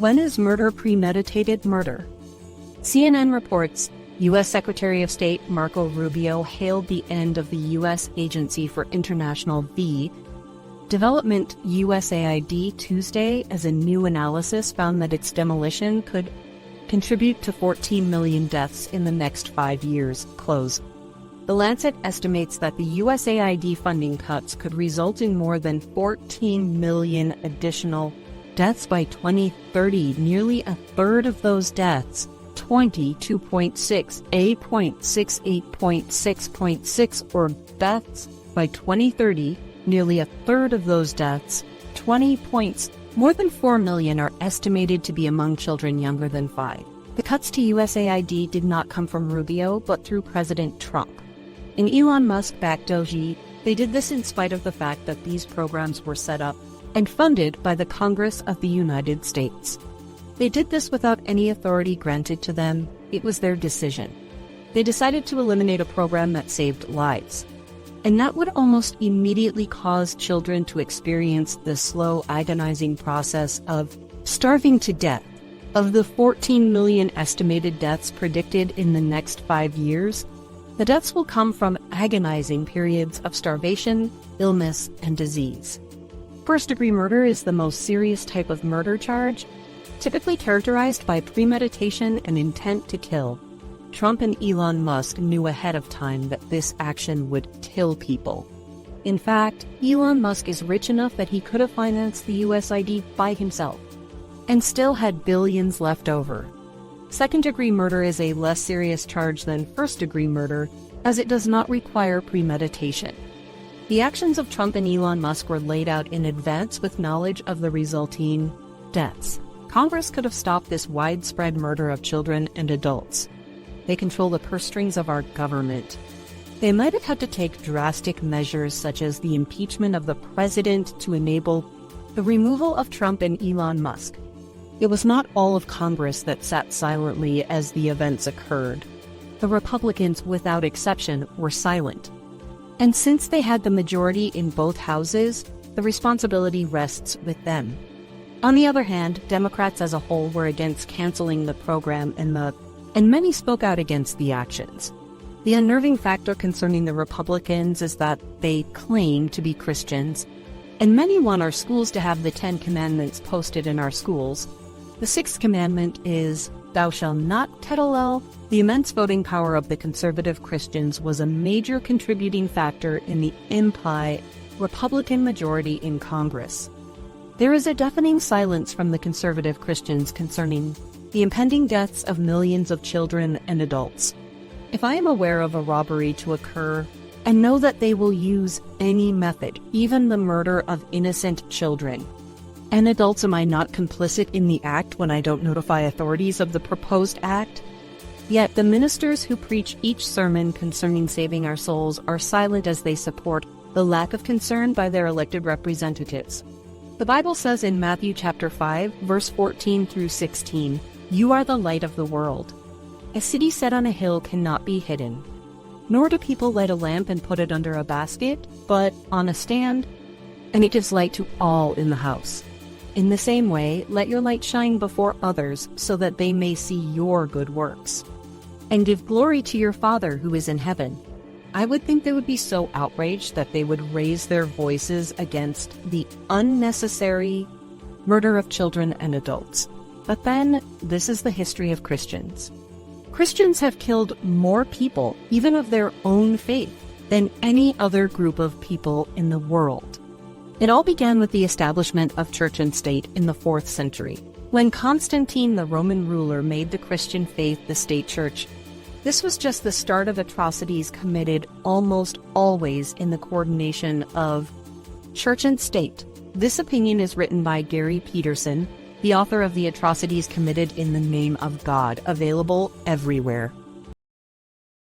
When is murder premeditated murder? CNN reports U.S. Secretary of State Marco Rubio hailed the end of the U.S. Agency for International Development USAID Tuesday as a new analysis found that its demolition could contribute to 14 million deaths in the next 5 years. The Lancet estimates that the USAID funding cuts could result in more than 14 million additional deaths by 2030. Nearly a third of those deaths, 22.6, A.68.6.6, or deaths by 2030, nearly a third of those deaths, 20 points, more than 4 million, are estimated to be among children younger than 5. The cuts to USAID did not come from Rubio, but through President Trump. In Elon Musk-backed Doge, they did this in spite of the fact that these programs were set up and funded by the Congress of the United States. They did this without any authority granted to them. It was their decision. They decided to eliminate a program that saved lives. And that would almost immediately cause children to experience the slow, agonizing process of starving to death. Of the 14 million estimated deaths predicted in the next 5 years, the deaths will come from agonizing periods of starvation, illness, and disease. First-degree murder is the most serious type of murder charge, typically characterized by premeditation and intent to kill. Trump and Elon Musk knew ahead of time that this action would kill people. In fact, Elon Musk is rich enough that he could have financed the USAID by himself and still had billions left over. Second-degree murder is a less serious charge than first-degree murder, as it does not require premeditation. The actions of Trump and Elon Musk were laid out in advance with knowledge of the resulting deaths. Congress could have stopped this widespread murder of children and adults. They control the purse strings of our government. They might have had to take drastic measures such as the impeachment of the president to enable the removal of Trump and Elon Musk. It was not all of Congress that sat silently as the events occurred. The Republicans, without exception, were silent. And since they had the majority in both houses, the responsibility rests with them. On the other hand, Democrats as a whole were against canceling the program, and many spoke out against the actions. The unnerving factor concerning the Republicans is that they claim to be Christians, and many want our schools to have the 10 Commandments posted in our schools. The 6th commandment is, "Thou shalt not tetelel." The immense voting power of the conservative Christians was a major contributing factor in the implied Republican majority in Congress. There is a deafening silence from the conservative Christians concerning the impending deaths of millions of children and adults. If I am aware of a robbery to occur and know that they will use any method, even the murder of innocent children and adults, am I not complicit in the act when I don't notify authorities of the proposed act? Yet the ministers who preach each sermon concerning saving our souls are silent as they support the lack of concern by their elected representatives. The Bible says in Matthew chapter 5, verse 14 through 16, "You are the light of the world. A city set on a hill cannot be hidden. Nor do people light a lamp and put it under a basket, but on a stand, and it gives light to all in the house. In the same way, let your light shine before others, so that they may see your good works, and give glory to your Father who is in heaven." I would think they would be so outraged that they would raise their voices against the unnecessary murder of children and adults. But then, this is the history of Christians. Christians have killed more people, even of their own faith, than any other group of people in the world. It all began with the establishment of church and state in the 4th century, when Constantine, the Roman ruler, made the Christian faith the state church. This was just the start of atrocities committed almost always in the coordination of church and state. This opinion is written by Gary Peterson, the author of The Atrocities Committed in the Name of God, available everywhere.